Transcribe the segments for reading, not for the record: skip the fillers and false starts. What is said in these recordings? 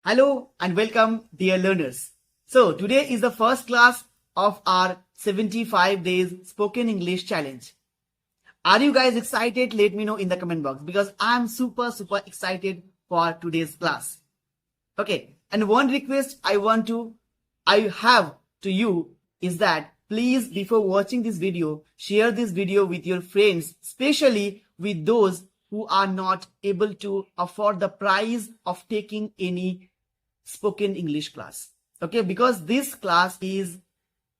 Hello and welcome, dear learners. So, today is the first class of our 75 days spoken English challenge. Are you guys excited? Let me know in the comment box because I'm super excited for today's class. Okay, and one request I have to you is that please, before watching this video, share this video with your friends, especially with those who are not able to afford the price of taking any spoken English class. Okay, because this class is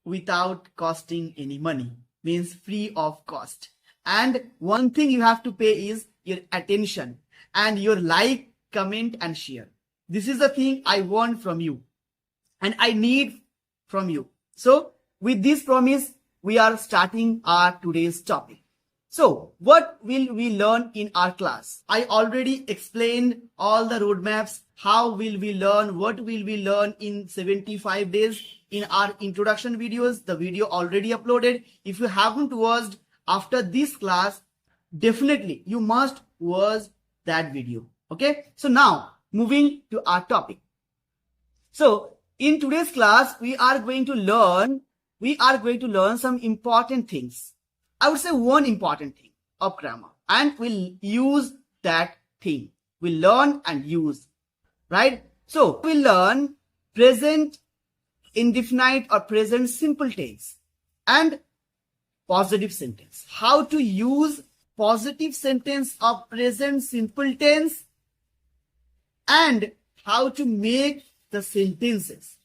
without costing any money, means free of cost. And one thing you have to pay is your attention and your like, comment and share. This is the thing I want from you and I need from you. So with this promise, we are starting our today's topic. So what will we learn in our class? I already explained all the roadmaps. How will we learn? What will we learn in 75 days in our introduction videos? The video already uploaded. If you haven't watched after this class, definitely you must watch that video. Okay. So now moving to our topic. So in today's class, we are going to learn some important things. I would say one important thing of grammar, and we'll use that thing. We'll learn and use, right? So we'll learn present indefinite or present simple tense and positive sentence. How to use positive sentence of present simple tense and how to make the sentences.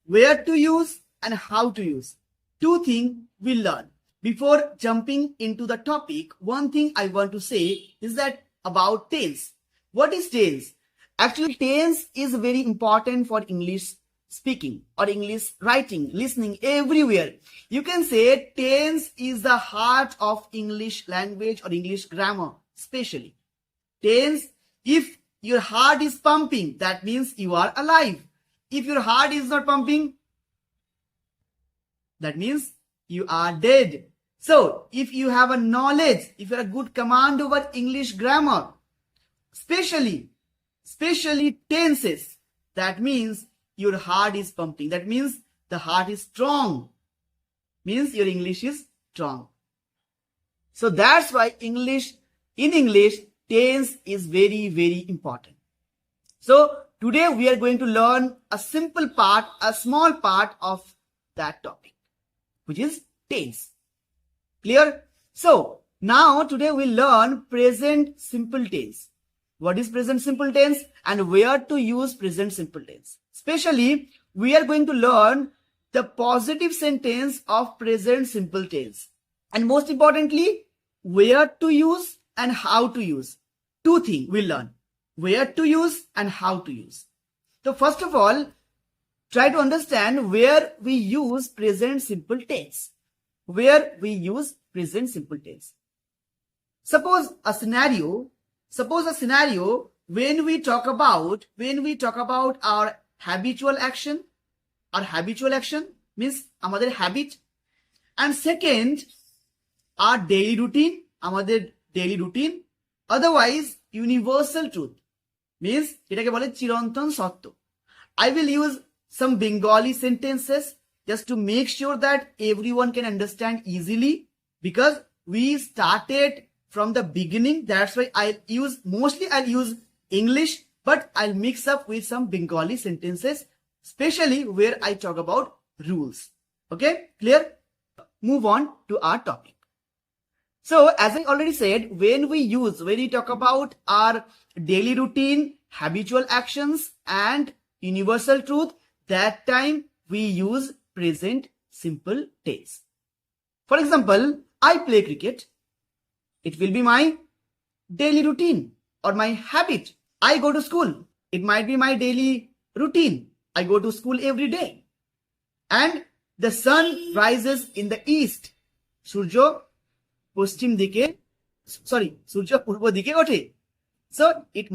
Where to use and how to use. Two things we'll learn. Before jumping into the topic, one thing I want to say is that about tense. What is tense? Actually, tense is very important for English speaking or English writing, listening, everywhere. You can say tense is the heart of English language or English grammar, especially. Tense, if your heart is pumping, that means you are alive. If your heart is not pumping, that means you are dead. So, if you have a knowledge, if you have a good command over English grammar, especially tenses, that means your heart is pumping. That means the heart is strong. Means your English is strong. So that's why in English, tense is very important. So today we are going to learn a small part of that topic, which is tense. Clear? So now today we'll learn present simple tense. What is present simple tense and where to use present simple tense. Especially we are going to learn the positive sentence of present simple tense. And most importantly, where to use and how to use. Two things we'll learn. Where to use and how to use. So first of all, try to understand where we use present simple tense. Where we use present simple tense. Suppose a scenario when we talk about our habitual action means amader habit, and second our daily routine, otherwise universal truth means এটাকে বলে চিরন্তন সত্য. I will use some Bengali sentences just to make sure that everyone can understand easily, because we started from the beginning. That's why I'll use English, but I'll mix up with some Bengali sentences, especially where I talk about rules. Okay, clear? Move on to our topic. So as I already said, when we talk about our daily routine, habitual actions and universal truth, that time we use present simple tense. For example, I play cricket. It will be my daily routine or my habit. I go to school. It might be my daily routine. I go to school every day. And the sun rises in the east. Surjo purbo dike oঠে. So it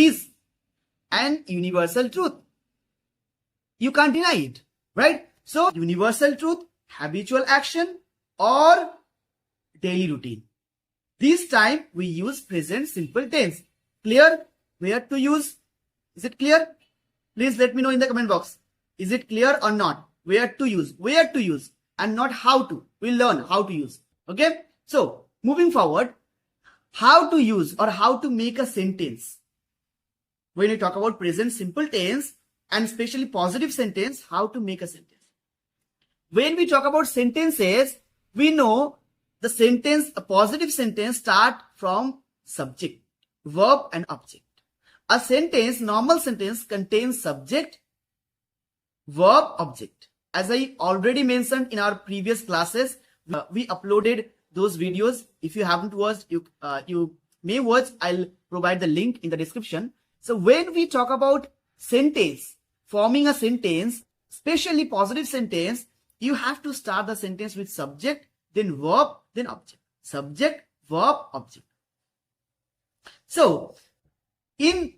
is an universal truth. You can't deny it, right? So universal truth, habitual action or daily routine. This time we use present simple tense. Clear? where to use. Is it clear? Please let me know in the comment box. Is it clear or not? Where to use, and not how to. We'll learn how to use. Okay. So moving forward, how to use or how to make a sentence. When we talk about present simple tense and especially positive sentence, how to make a sentence. When we talk about sentences, we know the sentence, a positive sentence start from subject, verb and object. A sentence, normal sentence contains subject, verb, object. As I already mentioned in our previous classes, we uploaded those videos. If you haven't watched, you may watch. I'll provide the link in the description. So when we talk about sentence, forming a sentence, especially positive sentence, you have to start the sentence with subject, then verb, then object. Subject, verb, object. So in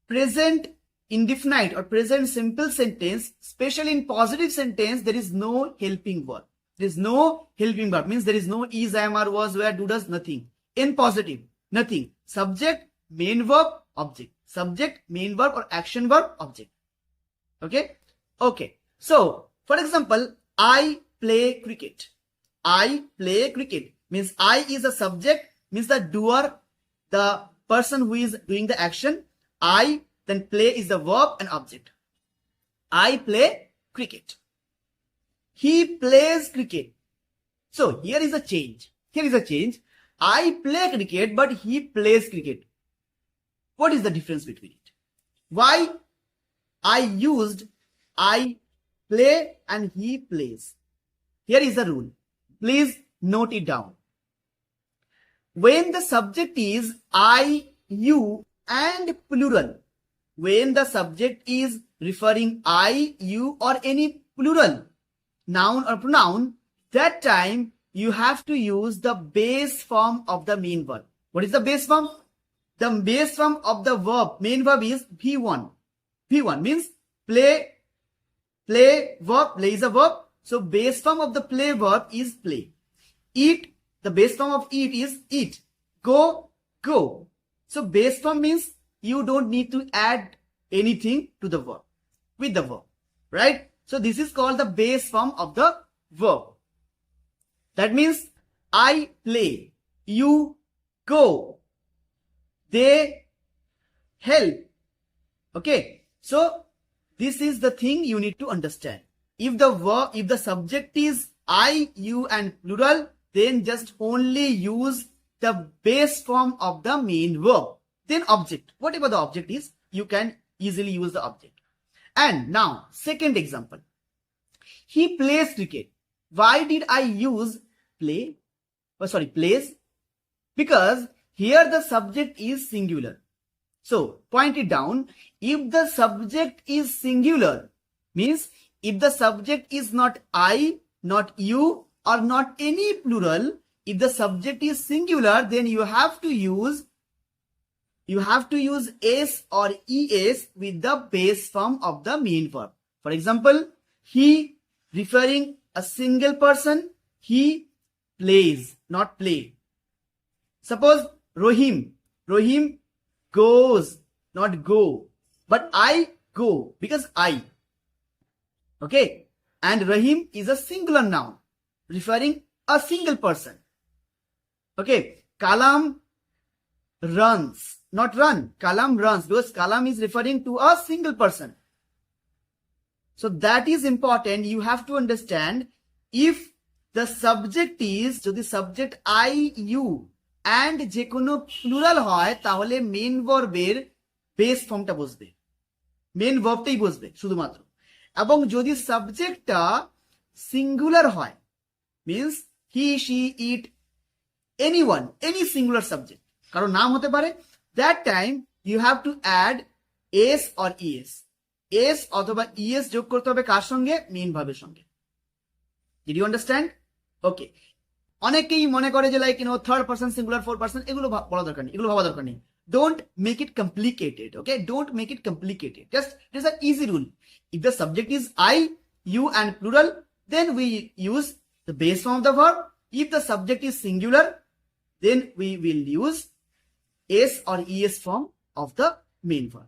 present indefinite or present simple sentence, especially in positive sentence, there is no helping verb. There is no helping verb. Means there is no is, am, are, was, were, do, does, nothing. In positive, nothing. Subject, main verb, object. Subject, main verb or action verb, object. Okay? Okay. So, for example, I play cricket. I play cricket. Means I is the subject, means the doer, the person who is doing the action. I, then play is the verb and object. I play cricket. He plays cricket. So here is a change. Here is a change. I play cricket, but he plays cricket. What is the difference between it? Why I used I play and he plays? Here is the rule. Please note it down. When the subject is I, you and plural, when the subject is referring I, you or any plural noun or pronoun, that time you have to use the base form of the main verb. What is the base form? The base form of the verb, main verb is V1. V1 means play, verb, play is a verb. So base form of the play verb is play. Eat, the base form of eat is eat. Go, go. So base form means you don't need to add anything to the verb, with the verb, right? So this is called the base form of the verb. That means I play, you go, they help. Okay. So this is the thing you need to understand. If the verb, if the subject is I, you and plural, then just only use the base form of the main verb. Then object, whatever the object is, you can easily use the object. And now, second example. He plays cricket. Why did I use play? Plays? Because here the subject is singular. So, point it down. If the subject is singular, means if the subject is not I, not you, or not any plural, if the subject is singular, then you have to use s or es with the base form of the main verb. For example, he referring a single person, he plays, not play. Suppose Rohim goes, not go, but I go because I. Okay, and Rahim is a singular noun referring a single person. Okay, Kalam runs, not run. Kalam runs because Kalam is referring to a single person. So that is important. You have to understand if the subject is, so the subject I, you and যে কোনো plural হয় তাহলে main ভার্বের base ফর্মটা বসবে, main ভার্বটাই বসবে শুধুমাত্র। এবং যদি সাবজেক্টটা সিঙ্গুলার হয়, means he, she, it, anyone, any singular subject, কারো নাম হতে পারে, that time you have to add S or ES. S অথবা ইএস যোগ করতে হবে কার সঙ্গে? মেন ভার্বের সঙ্গে। Did you understand? ওকে। অনেকেই মনে করে যে like third person singular, fourth person, এগুলো বলা দরকার নেই, এগুলো ভাবা দরকার নেই। Don't make it complicated, okay? Don't make it complicated. Just it is an easy rule. If the subject is I, you and plural, then we use the base form of the verb. If the subject is singular, then we will use s or es form of the main verb.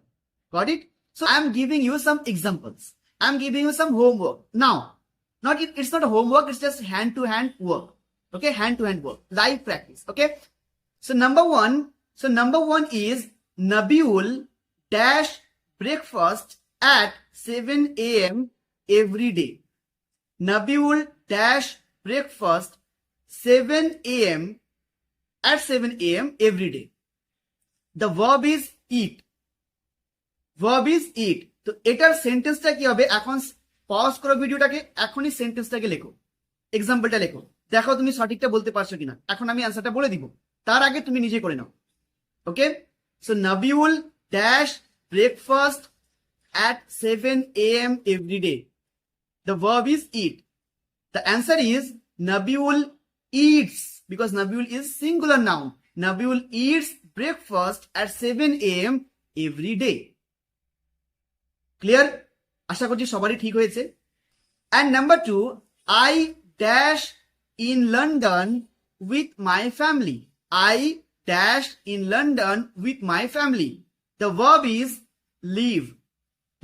Got it? So I'm giving you some examples. I'm giving you some homework. Now, it's not a homework, it's just hand-to-hand work. Okay, hand-to-hand work. Live practice. Okay. So number one is Nabiul dash breakfast at 7 a.m. every day. Nabiul dash breakfast 7 a.m. at 7 a.m. every day. The verb is eat. Verb is eat. তো এটার সেন্টেন্সটা কি হবে? এখন pause করো ভিডিওটাকে, এখনই সেন্টেন্সটাকে লেখো, এক্সাম্পলটা লেখো, দেখো তুমি সঠিকটা বলতে পারছো কিনা। এখন আমি অ্যান্সারটা বলে দিব, তার আগে তুমি নিজে করে নাও। Okay, so Nabiul dash breakfast at 7 a.m. every day. The verb is eat. The answer is Nabiul eats, because Nabiul is singular noun. Nabiul eats breakfast at 7 a.m. every day. Clear? আশা করছি সবারই ঠিক হয়েছে। And number 2, I dash in London with my family. I dash in London with my family. The verb is leave.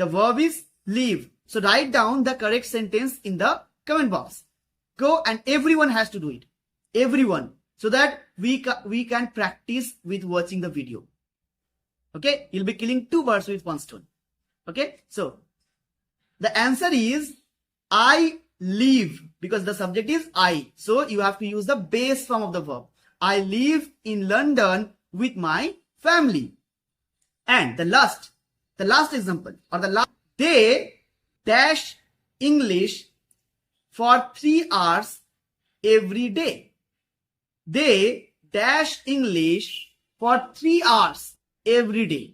The verb is leave. So write down the correct sentence in the comment box. Go, and everyone has to do it. Everyone. So that we can practice with watching the video. Okay? You'll be killing 2 birds with 1 stone. Okay? So the answer is I live, because the subject is I. So you have to use the base form of the verb. I live in London with my family. And the last example, or the last, they dash English for 3 hours every day. They dash English for 3 hours every day.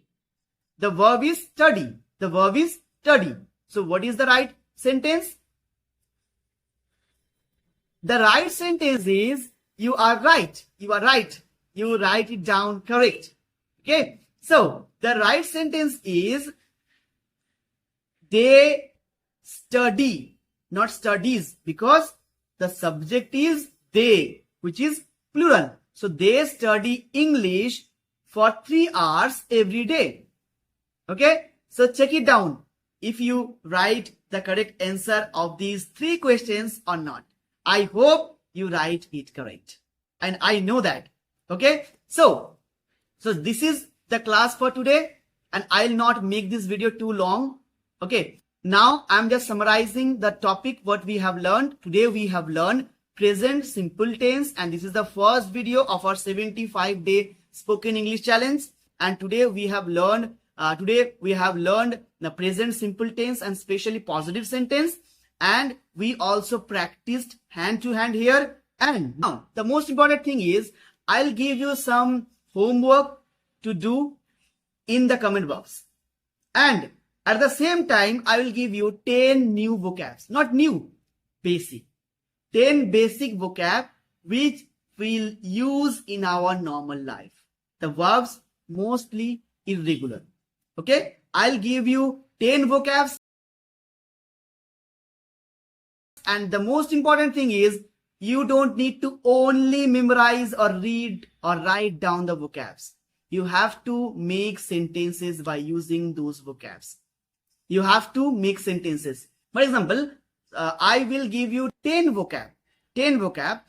The verb is study. The verb is study. So what is the right sentence? The right sentence is you are right. You are right. You write it down correct. Okay. So the right sentence is they study, not studies, because the subject is they, which is plural. So they study English for 3 hours every day. Okay. So check it down if you write the correct answer of these 3 questions or not. I hope you write it correct. And I know that. Okay. So this is the class for today, and I'll not make this video too long. Okay. Now I'm just summarizing the topic what we have learned. Today we have learned present simple tense, and this is the first video of our 75-day spoken English challenge. And today we have learned the present simple tense and especially positive sentence, and we also practiced hand to hand here. And now the most important thing is I'll give you some homework to do in the comment box, and at the same time I will give you 10 new vocabs, not new, basic, 10 basic vocab which we'll use in our normal life. The verbs mostly irregular. Okay, I'll give you 10 vocabs, and the most important thing is you don't need to only memorize or read or write down the vocabs. You have to make sentences by using those vocabs. You have to make sentences. For example, I will give you 10 vocab.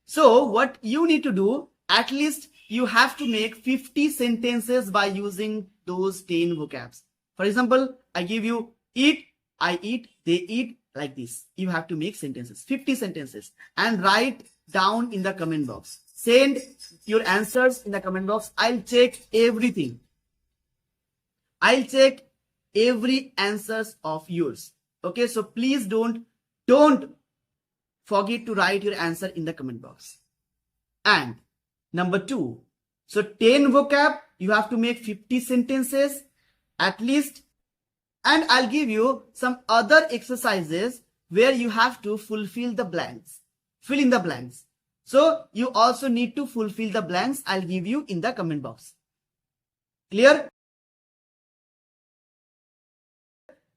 So what you need to do, at least you have to make 50 sentences by using those 10 vocabs. For example, I give you eat, I eat, they eat, like this. You have to make sentences, 50 sentences, and write down in the comment box. Send your answers in the comment box. I'll check everything. I'll check every answers of yours. Okay, so please don't forget to write your answer in the comment box. And number 2, so 10 vocab, you have to make 50 sentences at least. And I'll give you some other exercises where you have to fulfill the blanks. Fill in the blanks. So you also need to fulfill the blanks. I'll give you in the comment box. Clear?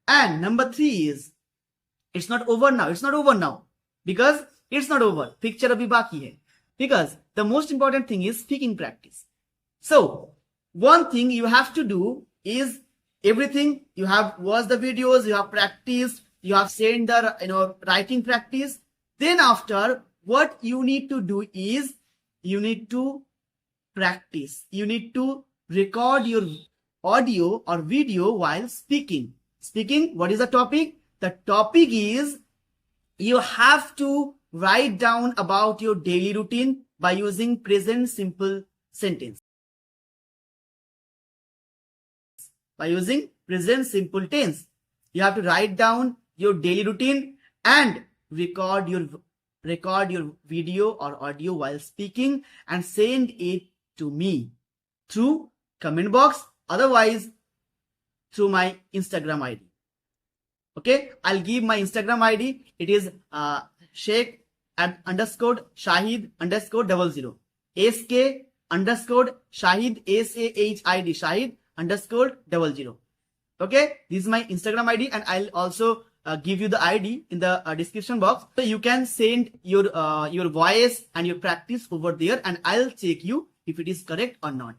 And number 3 is, it's not over now. It's not over now. Because it's not over. Picture abhi baki hai. Because the most important thing is speaking practice. So one thing you have to do is everything. You have watched the videos, you have practiced, you have sent the writing practice. Then after, what you need to do is you need to practice. You need to record your audio or video while speaking. Speaking, what is the topic? The topic is you have to write down about your daily routine by using present simple sentence. By using present simple tense, you have to write down your daily routine and record your video or audio while speaking and send it to me through comment box, otherwise through my Instagram ID. Okay, I'll give my Instagram ID. It is Sheikh _Shahid _00 SK _Shahid SAHID Shahid _00. Okay, this is my Instagram ID, and I'll also give you the ID in the description box. So you can send your voice and your practice over there, and I'll check you if it is correct or not,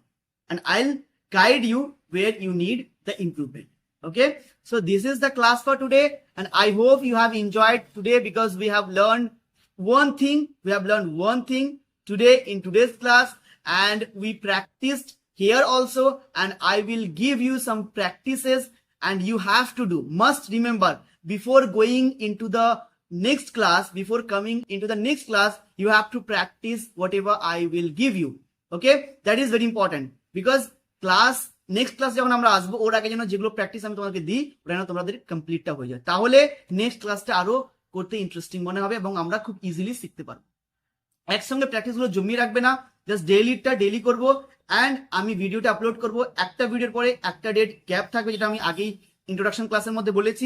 and I'll guide you where you need the improvement. Okay, so this is the class for today, and I hope you have enjoyed today, because we have learned one thing. We have learned one thing today in today's class, and we practiced here also, and I will give you some practices, and you have to do. Must remember, before going into the next class, before coming into the next class, you have to practice whatever I will give you. Okay, that is very important, because class next class যখন আমরা আসবো ওর আগে যেন যেগুলো practice আমি তোমাদেরকে দিই ওটা যেন তোমাদের কমপ্লিটটা হয়ে যায়, তাহলে নেক্সট ক্লাসটা আরো করতে ইন্টারেস্টিং মনে হবে এবং আমরা খুব ইজিলি শিখতে পারবো। একসঙ্গে প্র্যাকটিসগুলো জমিয়ে রাখবে না, জাস্ট ডেইলিটা ডেইলি করবো, অ্যান্ড আমি ভিডিওটা আপলোড করবো। একটা ভিডিওর পরে একটা ডেট গ্যাপ থাকবে, যেটা আমি আগেই ইন্ট্রোডাকশন ক্লাসের মধ্যে বলেছি।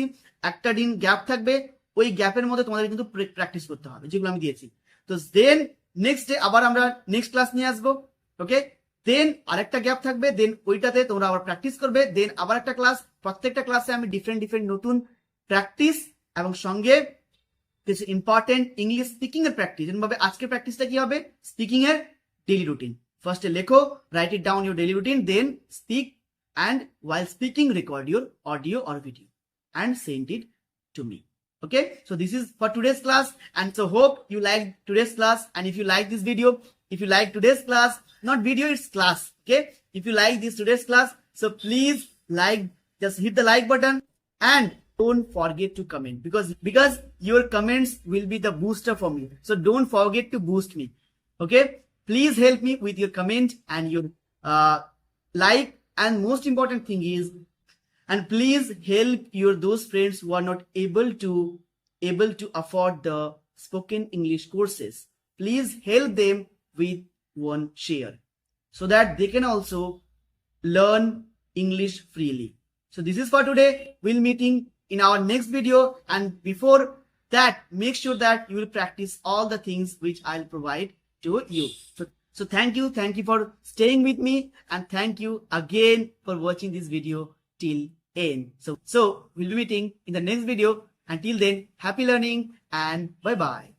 একটা দিন গ্যাপ থাকবে, ওই গ্যাপের মধ্যে তোমাদের কিন্তু প্র্যাকটিস করতে হবে যেগুলো আমি দিয়েছি। তো দেন নেক্সট ডে আবার আমরা নেক্সট ক্লাস নিয়ে আসবো। ওকে, দেন আরেকটা গ্যাপ থাকবে, দেন ওইটাতে তোমরা আবার প্র্যাকটিস করবে, দেন আবার একটা ক্লাস। প্রত্যেকটা ক্লাসে আমি ডিফারেন্ট নতুন প্র্যাকটিস এবং সঙ্গে কিছু ইম্পর্টেন্ট ইংলিশ স্পিকিং এর প্র্যাকটিস। যেমনভাবে আজকের প্র্যাকটিসটা কি হবে, স্পিকিং এর ডেইলি রুটিন। ফার্স্টে লেখো, write it down your daily routine, then speak, and while speaking record your audio or video and send it to me. Okay, so this is for today's class, and so hope you like today's class. And if you like this video, if you like today's class, not video, it's class. Okay, if you like this today's class, so please like, just hit the like button, and don't forget to comment, because your comments will be the booster for me, so don't forget to boost me. Okay, please help me with your comment and your like, and most important thing is, and please help those friends who are not able to afford the spoken English courses. Please help them with one share, so that they can also learn English freely. So this is for today. We'll meeting in our next video, and before that, make sure that you will practice all the things which I'll provide to you. So thank you for staying with me, and thank you again for watching this video till end. So we'll be meeting in the next video. Until then, happy learning and bye bye.